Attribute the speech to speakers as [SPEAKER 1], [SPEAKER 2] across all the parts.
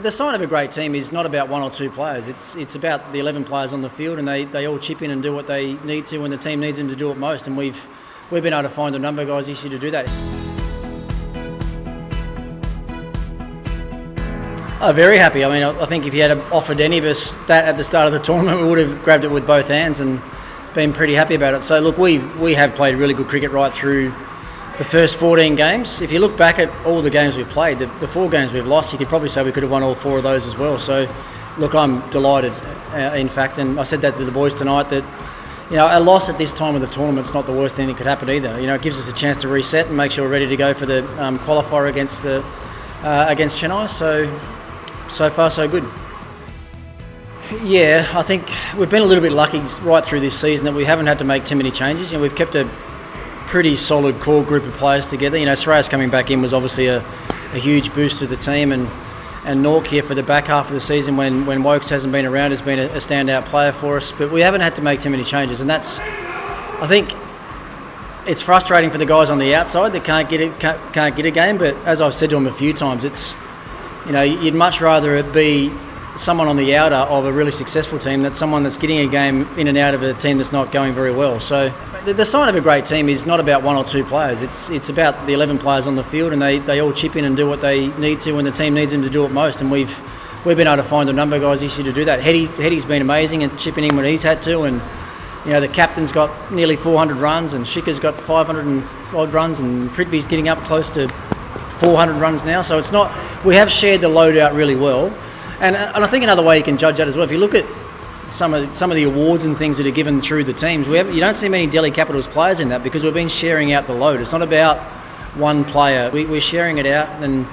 [SPEAKER 1] The sign of a great team is not about one or two players. It's about the 11 players on the field, and they all chip in and do what they need to when the team needs them to do it most. And we've been able to find a number of guys this year to do that. Very happy. I mean, I think if you had offered any of us that at the start of the tournament, we would have grabbed it with both hands and been pretty happy about it. So look, we have played really good cricket right through the first 14 games. If you look back at all the games we've played, the 4 games we've lost, you could probably say we could have won all 4 of those as well. So look, I'm delighted, in fact, and I said that to the boys tonight, that a loss at this time of the tournament's not the worst thing that could happen either. It gives us a chance to reset and make sure we're ready to go for the qualifier against Chennai. So far so good. Yeah, I think we've been a little bit lucky right through this season that we haven't had to make too many changes. We've kept a pretty solid core group of players together. Sureyas coming back in was obviously a huge boost to the team, and Nork here for the back half of the season when Wokes hasn't been around has been a standout player for us. But we haven't had to make too many changes, and I think it's frustrating for the guys on the outside that can't get a game. But as I've said to them a few times, it's you'd much rather it be someone on the outer of a really successful team than someone that's getting a game in and out of a team that's not going very well. So the sign of a great team is not about one or two players. It's about the 11 players on the field, and they all chip in and do what they need to when the team needs them to do it most. And we've been able to find a number of guys this year to do that. Hetty's been amazing and chipping in when he's had to, and the captain's got nearly 400 runs, and Shikhar's got 500 and odd runs, and Prithvi's getting up close to 400 runs now. So we have shared the load out really well. And I think another way you can judge that as well, if you look at some of the awards and things that are given through the teams, you don't see many Delhi Capitals players in that, because we've been sharing out the load. It's not about one player. We're sharing it out, and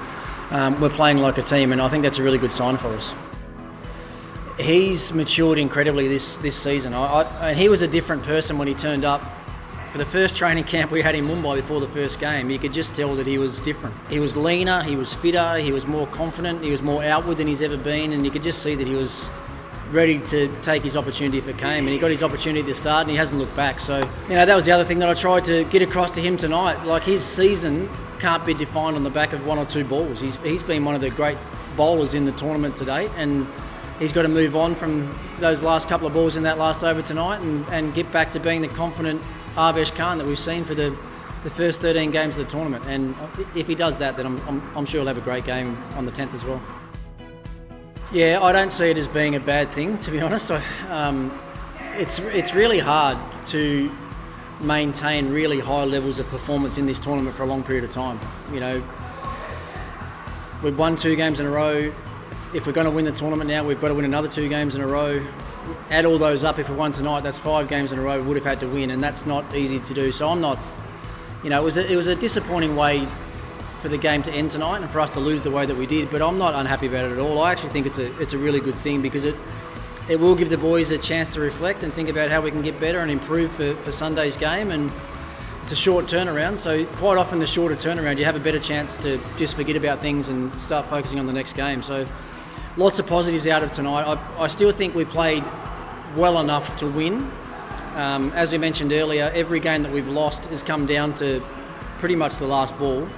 [SPEAKER 1] we're playing like a team, and I think that's a really good sign for us. He's matured incredibly this season. And he was a different person when he turned up. For the first training camp we had in Mumbai before the first game, you could just tell that he was different. He was leaner, he was fitter, he was more confident, he was more outward than he's ever been, and you could just see that he was ready to take his opportunity if it came, and he got his opportunity at the start and he hasn't looked back. So that was the other thing that I tried to get across to him tonight. Like, his season can't be defined on the back of 1 or 2 balls. He's been one of the great bowlers in the tournament to date, and he's got to move on from those last couple of balls in that last over tonight and get back to being the confident Avesh Khan that we've seen for the first 13 games of the tournament. And if he does that, then I'm sure he'll have a great game on the 10th as well. Yeah, I don't see it as being a bad thing, to be honest. It's really hard to maintain really high levels of performance in this tournament for a long period of time. We've won 2 games in a row. If we're going to win the tournament now, we've got to win another 2 games in a row. Add all those up, if we won tonight, that's 5 games in a row we would have had to win, and that's not easy to do. So I'm not, it was a disappointing way for the game to end tonight and for us to lose the way that we did, but I'm not unhappy about it at all. I actually think it's a really good thing, because it will give the boys a chance to reflect and think about how we can get better and improve for Sunday's game. And it's a short turnaround, so quite often the shorter turnaround you have a better chance to just forget about things and start focusing on the next game. So lots of positives out of tonight. I still think we played well enough to win. As we mentioned earlier, every game that we've lost has come down to pretty much the last ball.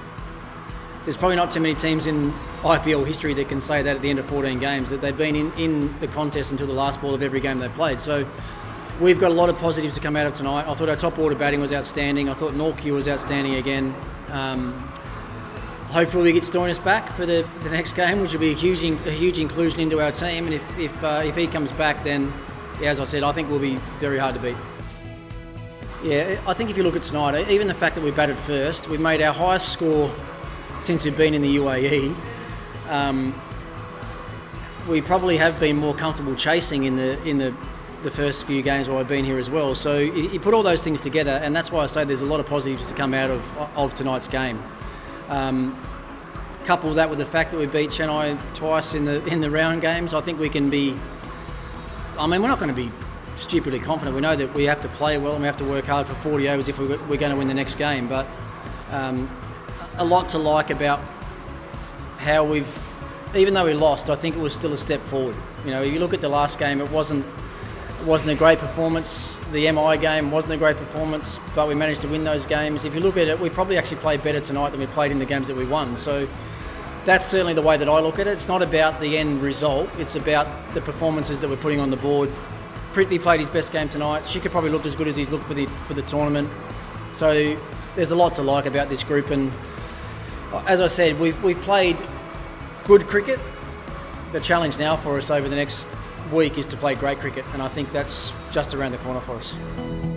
[SPEAKER 1] There's probably not too many teams in IPL history that can say that at the end of 14 games, that they've been in the contest until the last ball of every game they played. So we've got a lot of positives to come out of tonight. I thought our top order batting was outstanding. I thought Norky was outstanding again. Hopefully we get Stoinis back for the next game, which will be a huge inclusion into our team. And if he comes back, then, as I said, I think we'll be very hard to beat. Yeah, I think if you look at tonight, even the fact that we batted first, we've made our highest score since we've been in the UAE. We probably have been more comfortable chasing in the first few games while I've been here as well. So you put all those things together, and that's why I say there's a lot of positives to come out of tonight's game. Couple that with the fact that we beat Chennai twice in the round games, I think we can be. I mean, we're not going to be stupidly confident. We know that we have to play well and we have to work hard for 40 overs if we're going to win the next game. But a lot to like about how even though we lost, I think it was still a step forward. If you look at the last game, it wasn't a great performance. The MI game wasn't a great performance, but we managed to win those games. If you look at it, we probably actually played better tonight than we played in the games that we won. So that's certainly the way that I look at it. It's not about the end result. It's about the performances that we're putting on the board. Prithvi played his best game tonight. Shikhar probably looked as good as he's looked for the tournament. So there's a lot to like about this group. And as I said, we've played good cricket. The challenge now for us over the next week is to play great cricket. And I think that's just around the corner for us.